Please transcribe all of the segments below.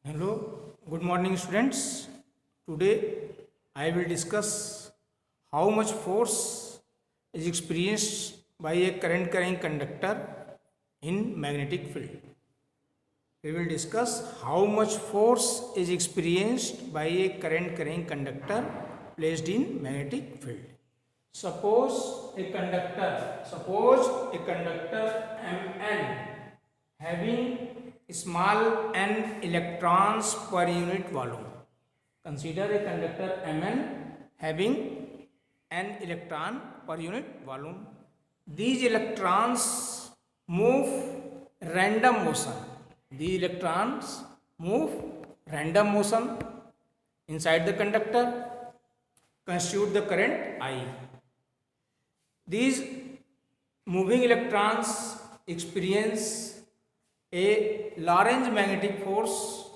Hello, good morning students. Today I will discuss how much force is experienced by a current carrying conductor in magnetic field. We will discuss how much force is experienced by a current carrying conductor placed in magnetic field. Suppose a conductor Mn having small n electrons per unit volume. Consider a conductor Mn having n electron per unit volume. These electrons move random motion. These electrons move random motion inside the conductor, constitute the current I. These moving electrons experience a Lorentz magnetic force.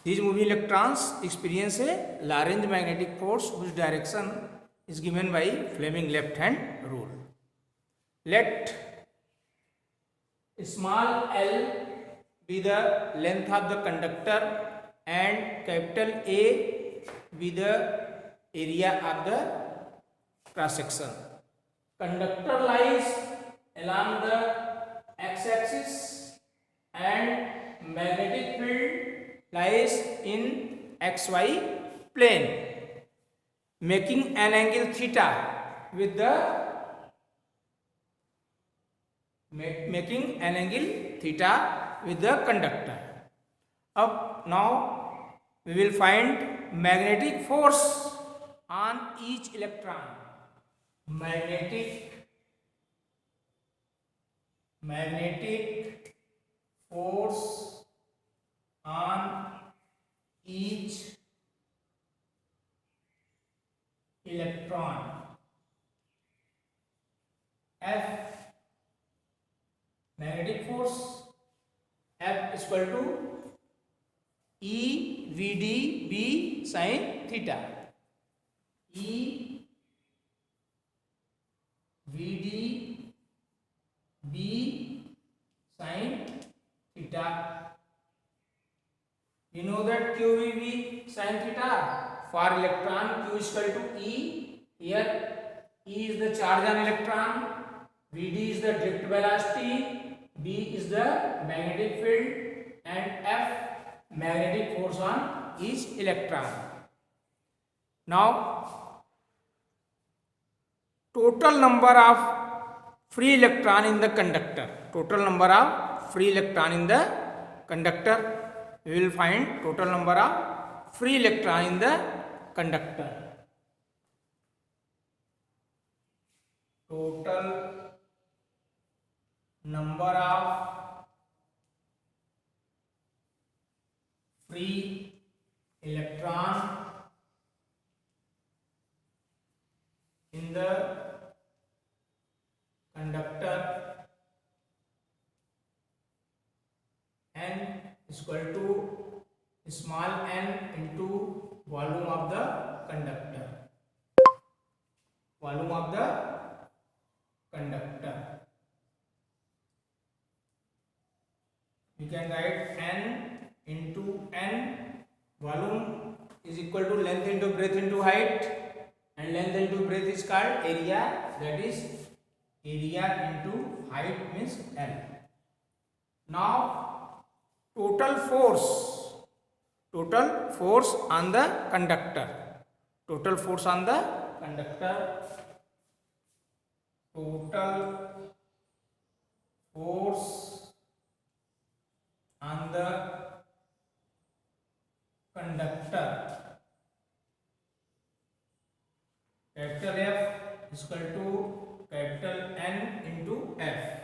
These moving electrons experience a Lorentz magnetic force whose direction is given by Fleming left hand rule. Let small l be the length of the conductor and capital A be the area of the cross section. Conductor lies along the x-axis and magnetic field lies in xy plane, making an angle theta with the conductor. Now we will find magnetic force on each electron. Magnetic force on each electron. F magnetic force F is equal to E VD B sin theta. E VD B sin theta. You know that QVB sin theta. For electron, Q is equal to E. Here, E is the charge on electron, VD is the drift velocity, B is the magnetic field, and F magnetic force on each electron. Now, total number of free electron in the conductor. Total number of free electron in the conductor. We will find total number of free electron in the conductor. Total number of free electron in the conductor N is equal to small n into volume of the conductor. Volume of the conductor. We can write n into n. Volume is equal to length into breadth into height, and length into breadth is called area. That is area into height means L. Now total force on the conductor. Total force on the conductor. Total force on the conductor. Capital F is equal to capital N into F.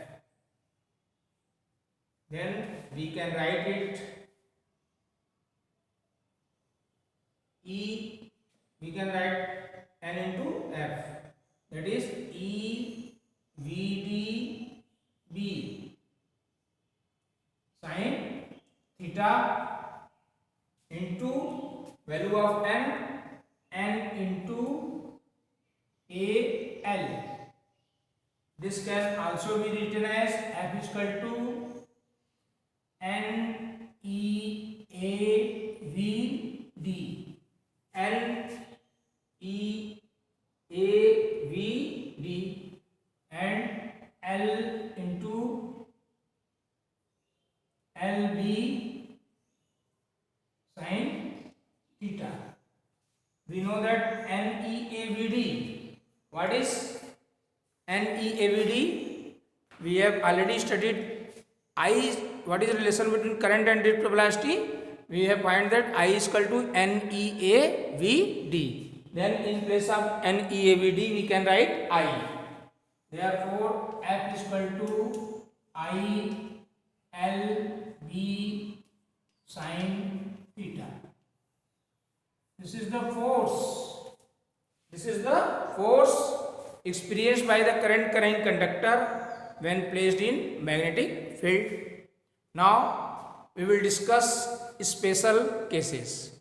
Then we can write it E. We can write N into F. That is E VD B sin theta into value of n into AL. This can also be written as F is equal to N E A V D, L E A V D, and L into L B sin theta. We know that NEAVD. What is NEAVD? We have already studied I. What is the relation between current and drift velocity? We have find that I is equal to NEAVD. Then in place of NEAVD we can write I. Therefore F is equal to I L B sin theta. This is the force. This is the force experienced by the current carrying conductor when placed in magnetic field. Now we will discuss special cases.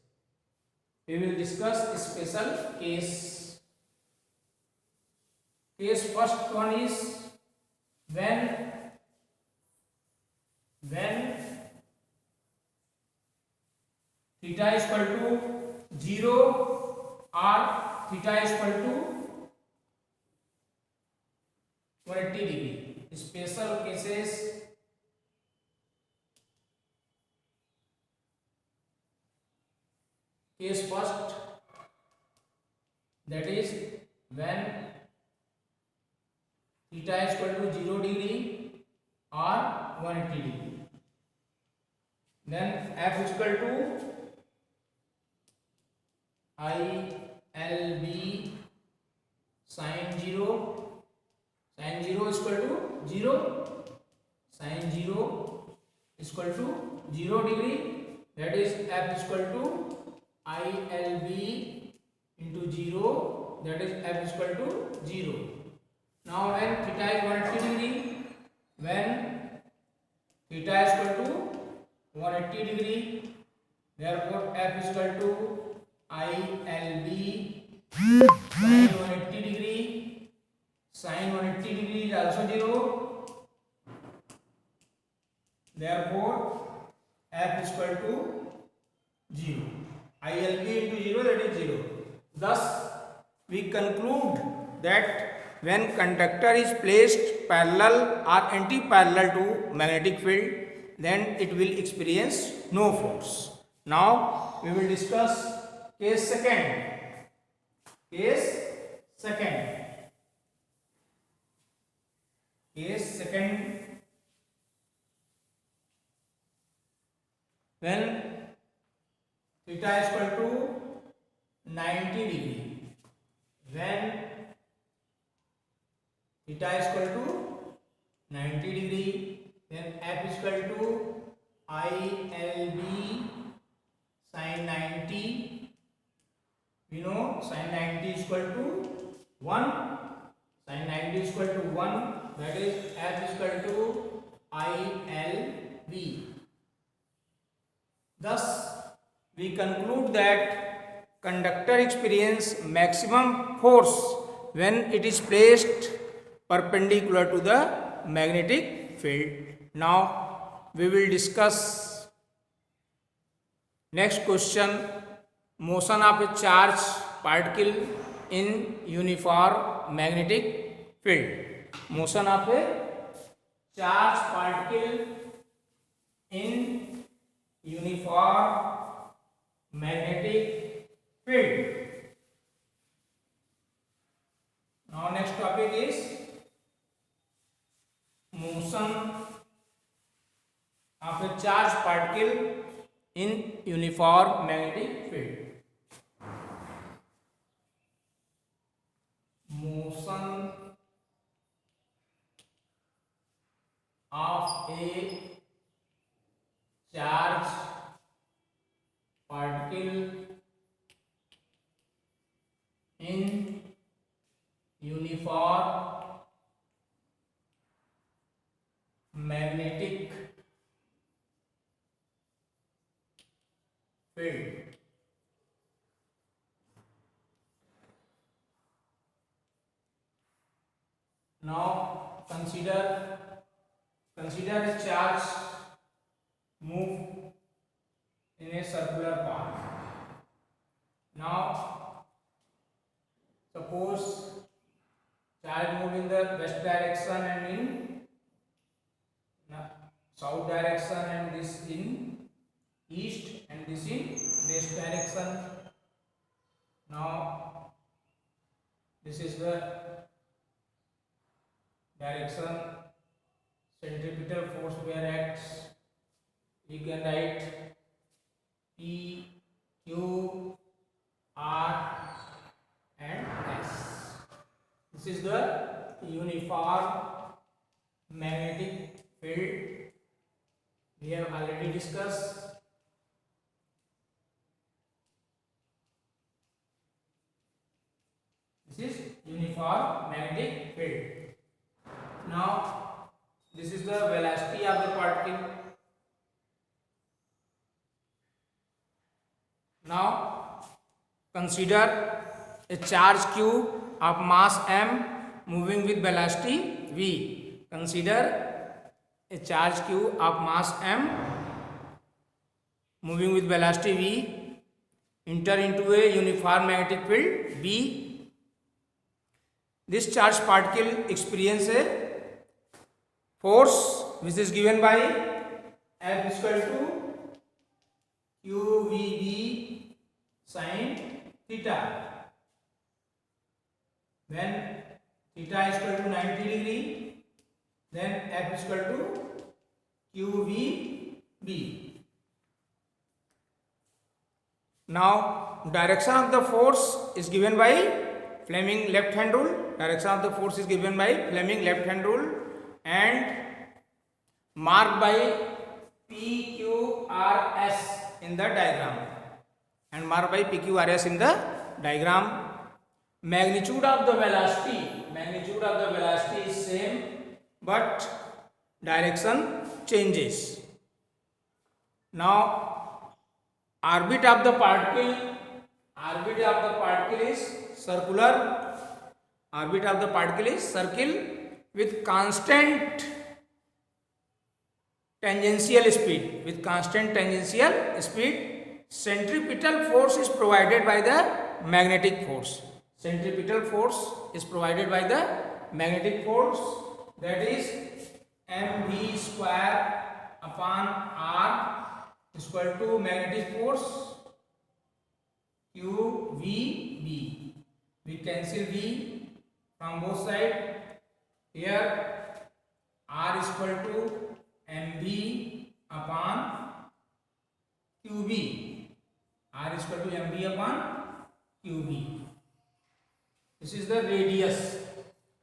We will discuss special case. Case first one is when theta is equal to 0 or theta is equal to 180 degree. Special cases. Case first, that is when theta is equal to 0 degree or 180 degree. Then F is equal to I L B sin 0. Sin 0 is equal to 0. Sin 0 is equal to 0 degree. That is F is equal to I L B into 0. That is F is equal to 0. Now when theta is 180 degree, when theta is equal to 180 degree, therefore F is equal to I L B sin 180 degree. Sin 180 degree is also 0. Therefore F is equal to 0. ILB into 0, that is 0. Thus we conclude that when conductor is placed parallel or anti-parallel to magnetic field, then it will experience no force. Now we will discuss case second. Case second. Case second. When theta is equal to 90 degree. When theta is equal to 90 degree, then F is equal to ILB sin 90. We know sin 90 is equal to 1. Sin 90 is equal to 1. That is F is equal to ILB. Thus we conclude that conductor experience maximum force when it is placed perpendicular to the magnetic field. Now we will discuss next question, motion of a charged particle in uniform magnetic field. Motion of a charged particle in uniform magnetic field. Now next topic is motion of a charged particle in uniform magnetic field. Motion of a charged particle in uniform magnetic field. Now consider a charge move a circular path. Now suppose charge move in the west direction and in south direction, and this in east and this in west direction. Now this is the direction centripetal force where acts. You can write P, Q, R and S. This is the uniform magnetic field. We have already discussed. This is uniform magnetic field. Now this is the velocity of the particle. Now consider a charge q of mass m moving with velocity v. Consider a charge q of mass m moving with velocity v enter into a uniform magnetic field B. This charged particle experiences a force which is given by F is equal to QVB sin theta. When theta is equal to 90 degree, then F is equal to QVB. Now direction of the force is given by Fleming left hand rule. Direction of the force is given by Fleming left hand rule and marked by PQRS in the diagram. And marked by PQRS in the diagram. Magnitude of the velocity is same, but direction changes. Now orbit of the particle is circular. Orbit of the particle is circle with constant tangential speed. Centripetal force is provided by the magnetic force. That is mv square upon r is equal to magnetic force QVB. We cancel V from both sides. Here R is equal to mv upon QB. R is equal to mv upon QB. This is the radius.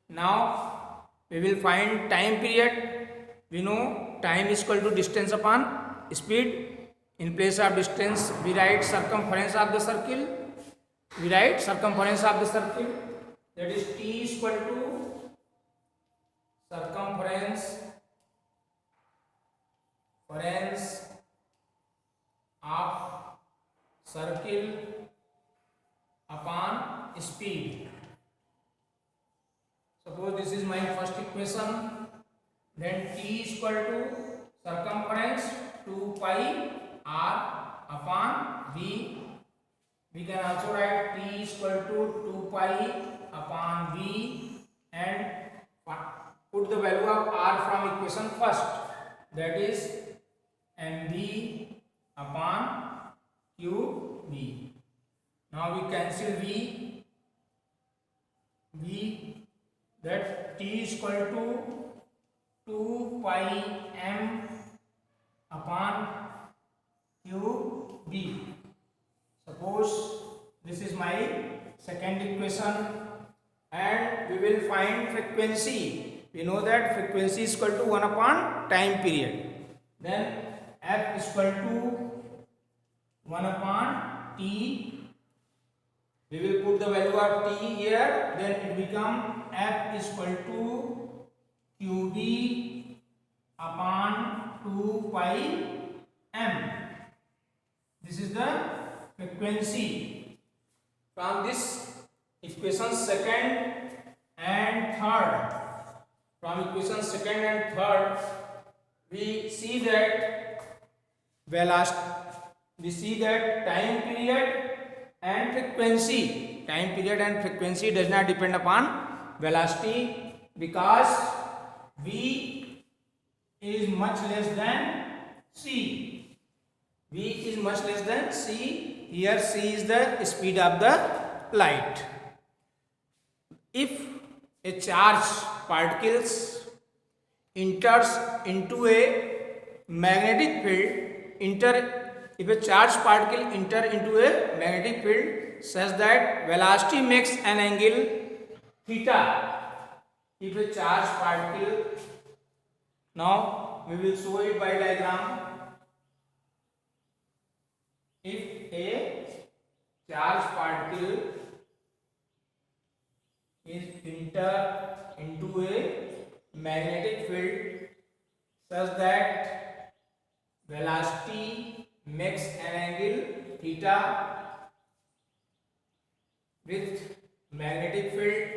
Now we will find time period. We know time is equal to distance upon speed. In place of distance, we write circumference of the circle. That is T is equal to circumference of circle upon speed. Suppose this is my first equation. Then T is equal to circumference 2 pi r upon v. We can also write T is equal to 2 pi upon v and put the value of r from equation first. That is mv upon qb. Now we cancel v. That T is equal to 2 pi m upon qb. Suppose this is my second equation and we will find frequency. We know that frequency is equal to 1 upon time period. Then F is equal to 1 upon T. We will put the value of T here. Then it becomes F is equal to QB upon 2 pi m. This is the frequency. From this equation second and third, we see that we see that time period and frequency. Time period and frequency does not depend upon velocity because v is much less than c. V is much less than c. Here c is the speed of the light. If a charged particles enters into a magnetic field, if a charged particle enter into a magnetic field such that velocity makes an angle theta. If a charged particle, now we will show it by diagram. If a charged particle is enter into a magnetic field such that velocity makes an angle theta with magnetic field.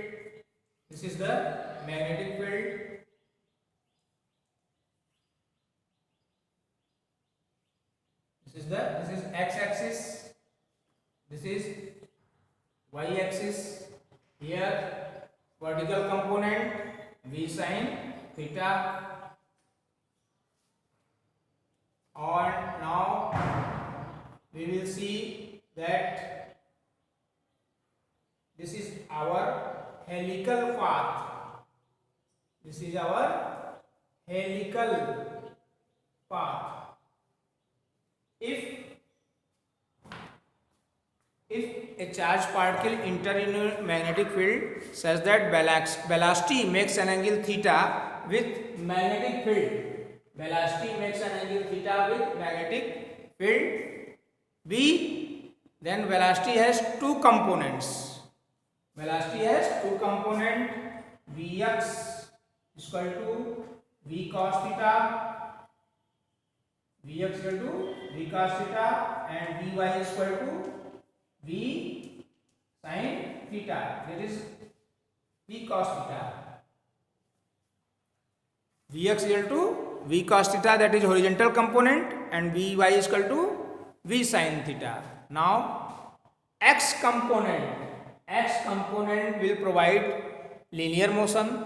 This is the magnetic field. This is x-axis. This is y-axis. Here vertical component v sin theta. And now we will see that this is our helical path. This is our helical path. If a charged particle enter in a magnetic field such that velocity makes an angle theta with magnetic field. Velocity makes an angle theta with magnetic field V. Then velocity has two components. Velocity has two components. Vx is equal to v cos theta. Vx is equal to v cos theta and Vy is equal to v sin theta. That is v cos theta. Vx is equal to v cos theta, that is horizontal component, and Vy is equal to v sin theta. Now x component will provide linear motion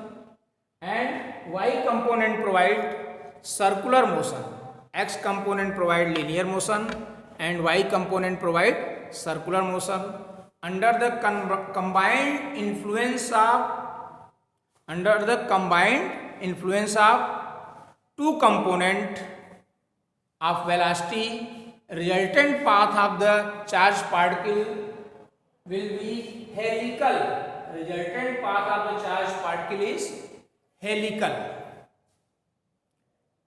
and y component provide circular motion. X component provide linear motion and y component provide circular motion. Under the combined influence of two component of velocity, resultant path of the charged particle will be helical. Resultant path of the charged particle is helical.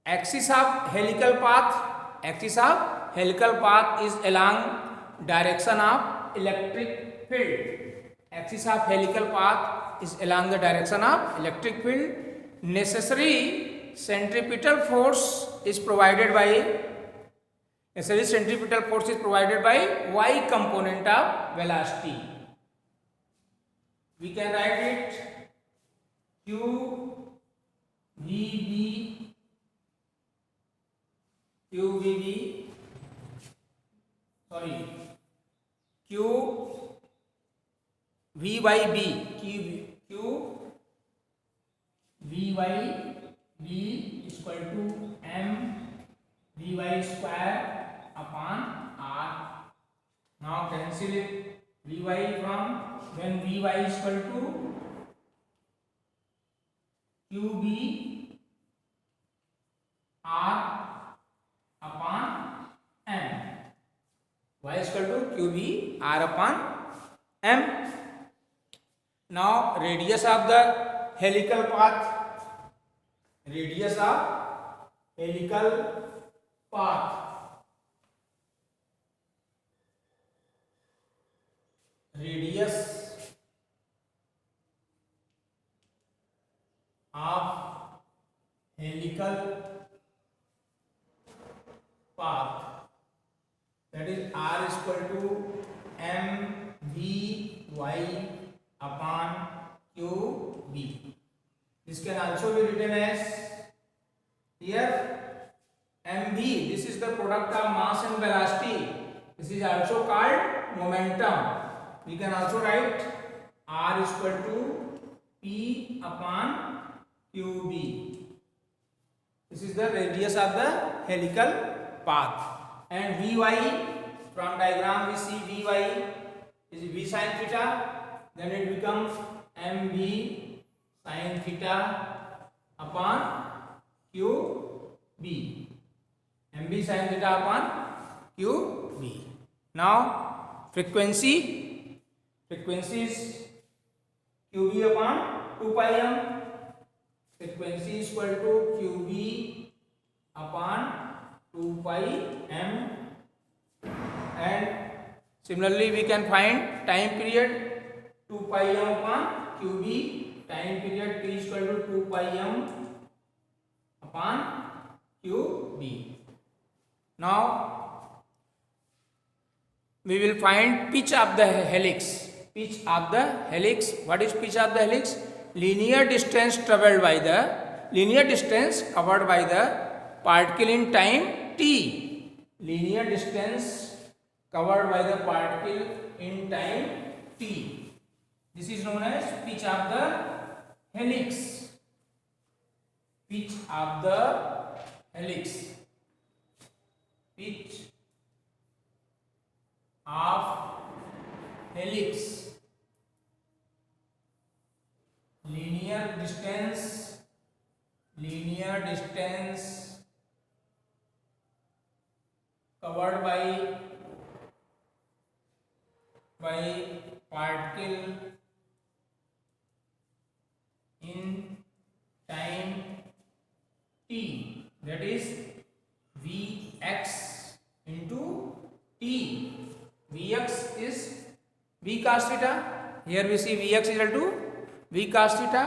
Axis of helical path is along direction of electric field. Axis of helical path is along the direction of electric field. Necessary centripetal force is provided by y component of velocity. We can write it QVB is equal to m Vy square upon r. Now cancel it. Vy from when Vy is equal to QB r upon m. Y is equal to QB r upon m. Now radius of the helical path. Radius of helical path, that is r is equal to mvy upon qb. This can also be written as here mv. This is the product of mass and velocity. This is also called momentum. We can also write R is equal to P upon QB. This is the radius of the helical path. And Vy, from diagram we see Vy is V sin theta, then it becomes MV sin theta upon QB. MV sin theta upon QB. Now frequency is QB upon 2 pi m. Frequency is equal to QB upon 2 pi m. And similarly we can find time period 2 pi m upon QB. Time period T is equal to 2 pi m upon QB. Now we will find pitch of the helix. Pitch of the helix. What is pitch of the helix? Linear distance covered by the particle in time t. Linear distance covered by the particle in time t. This is known as pitch of the helix. Pitch of the helix. Pitch of helix. Linear distance covered by particle in time t, that is Vx into t. Vx is V cos theta. Here we see Vx is equal to V cos theta.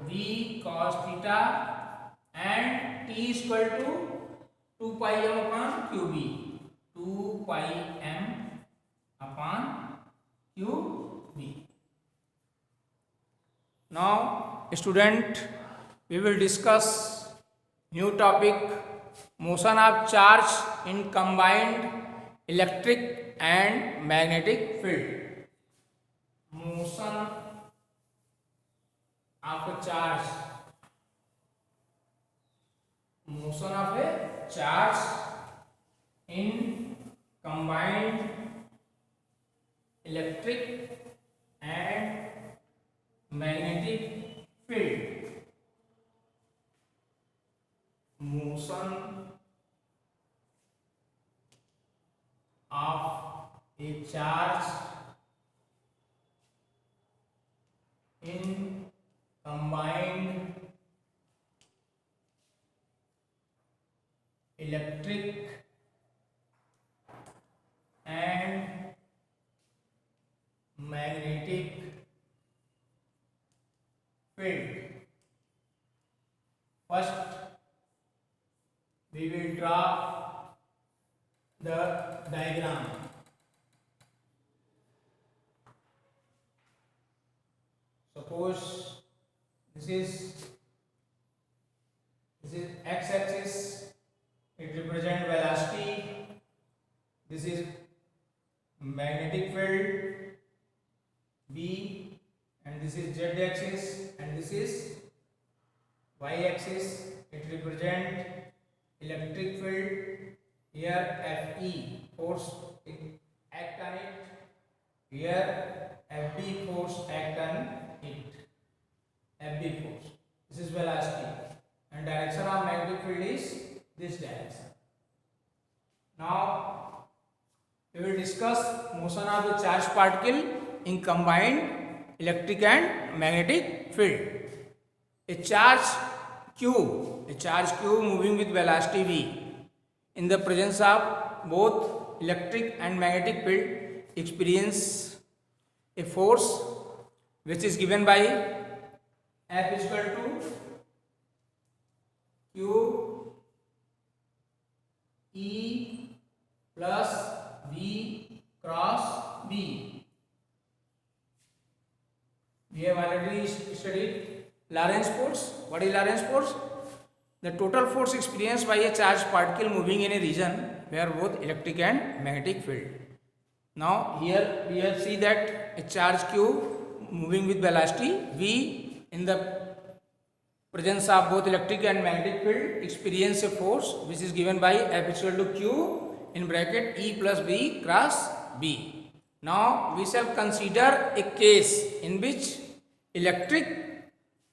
V cos theta and t is equal to 2 pi m upon QB. 2 pi m upon QB. Now, student, we will discuss new topic, motion of charge in combined electric and magnetic field. Motion of a charge. Motion of a charge in combined electric and magnetic field. Motion of a charge in combined electric and magnetic field. First, we will draw the diagram. Suppose this is x-axis, it represents velocity. This is magnetic field B, and this is z-axis, and this is y-axis. It represents electric field. Here Fe, force act on it. Here Fb, force act on it. Fb force. This is velocity, and direction of magnetic field is this direction. Now we will discuss motion of the charged particle in combined electric and magnetic field. A charge q moving with velocity v in the presence of both electric and magnetic field experience a force which is given by F is equal to Q E plus V cross B. We have already studied Lorentz force. What is Lorentz force? The total force experienced by a charged particle moving in a region where both electric and magnetic field. Now here we have see that a charge q moving with velocity v in the presence of both electric and magnetic field experience a force which is given by F is equal to q in bracket E plus B cross B. Now we shall consider a case in which electric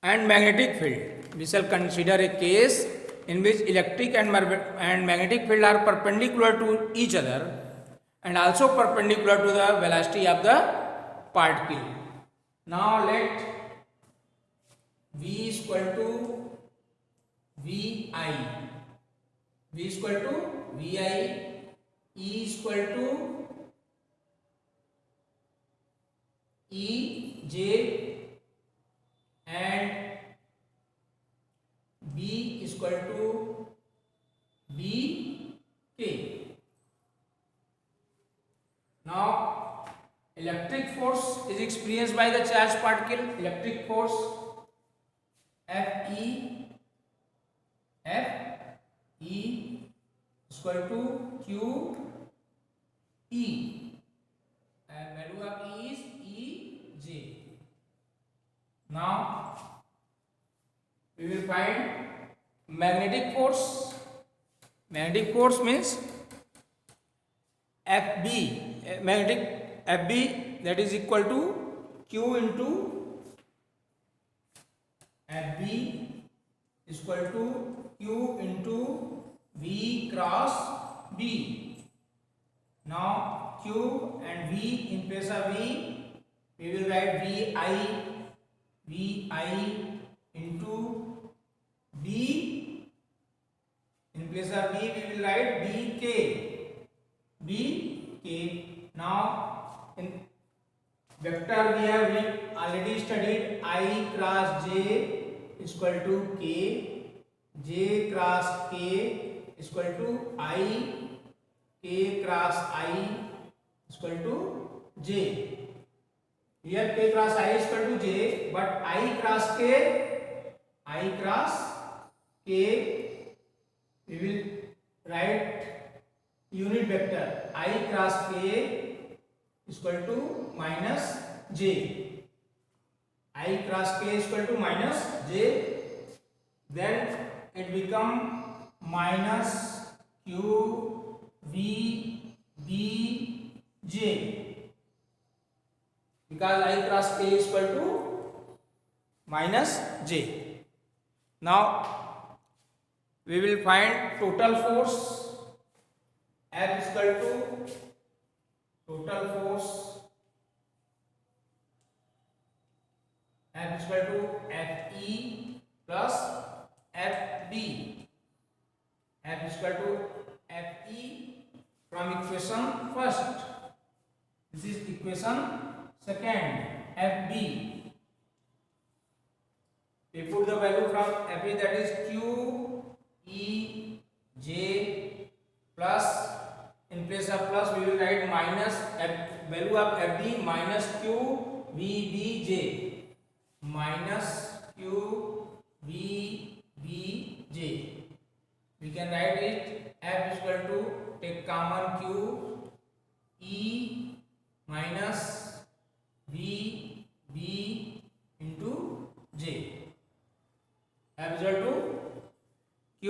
and magnetic field. We shall consider a case in which electric and magnetic field are perpendicular to each other and also perpendicular to the velocity of the particle. Now let V is equal to VI, V is equal to VI, E is equal to EJ and B is equal to BK. Now electric force is experienced by the charged particle. Electric force FE is equal to QE and value of E is EJ. Now we will find magnetic force. Magnetic force means FB, magnetic FB, that is equal to Q into FB is equal to Q into V cross B. Now Q and V, in place of V we will write VI into B. In place of B we will write BK. Now in vector we have already studied I cross J is equal to K, J cross K is equal to I, K cross I is equal to J. Here K cross I is equal to J, but I cross K we will write unit vector I cross K is equal to minus J. I cross K is equal to minus J. Then it become minus Q V B J, because I cross K is equal to minus J. Now we will find total force. F is equal to total force F is equal to Fe plus Fb. F is equal to Fe from equation first. This is equation second. Fb. We put the value from Fe, that is Q E J plus, in place of plus we will write minus value of Fd minus Q V B J, minus Q V B J. We can write it F is equal to, take common Q, E minus V B into J. F is equal to Q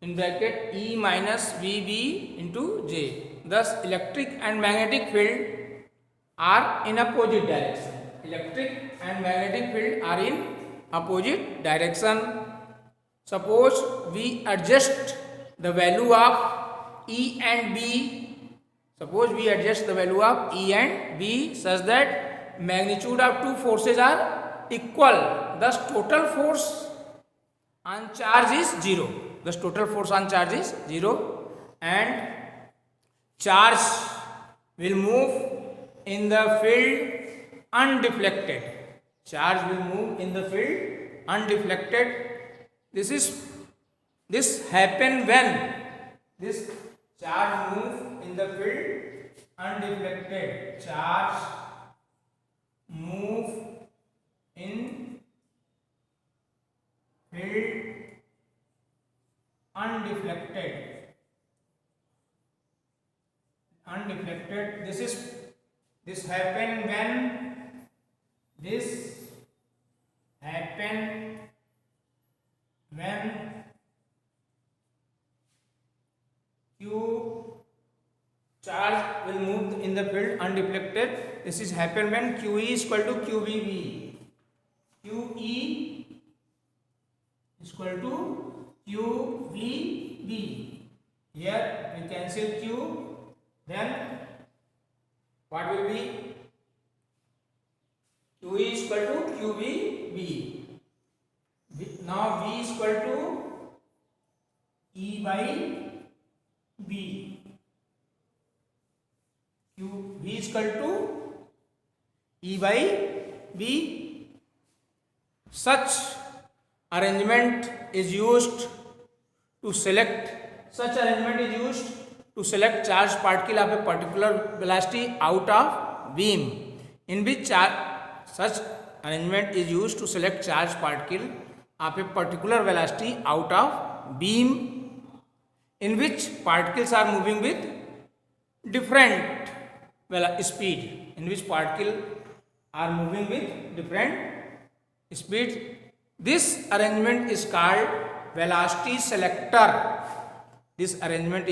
in bracket E minus VB into J. Thus electric and magnetic field are in opposite direction. Electric and magnetic field are in opposite direction. Suppose we adjust the value of E and B. Suppose we adjust the value of E and B such that magnitude of two forces are equal. Thus total force on charge is 0. Thus total force on charge is 0 and charge will move in the field undeflected. Charge will move in the field undeflected. This happen when this charge move in the field undeflected. Charge move in field undeflected. undeflected. This happen when Q charge will move in the field undeflected. This is happen when QE is equal to QVB. QE is equal to QVB. Here we cancel Q. Then what will be? QE is equal to QVB. Now V is equal to E by B. V is equal to E by B. Such arrangement is used to select charged particle of a particular velocity out of beam. In which such arrangement is used to select charged particle of a particular velocity out of beam, in which particles are moving with different speed. This arrangement is called velocity selector. This arrangement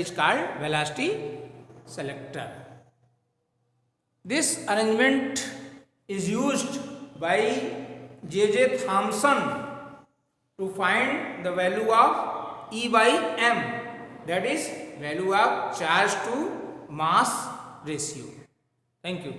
is used by J.J. Thomson to find the value of E by M, that is value of charge to mass ratio. Thank you.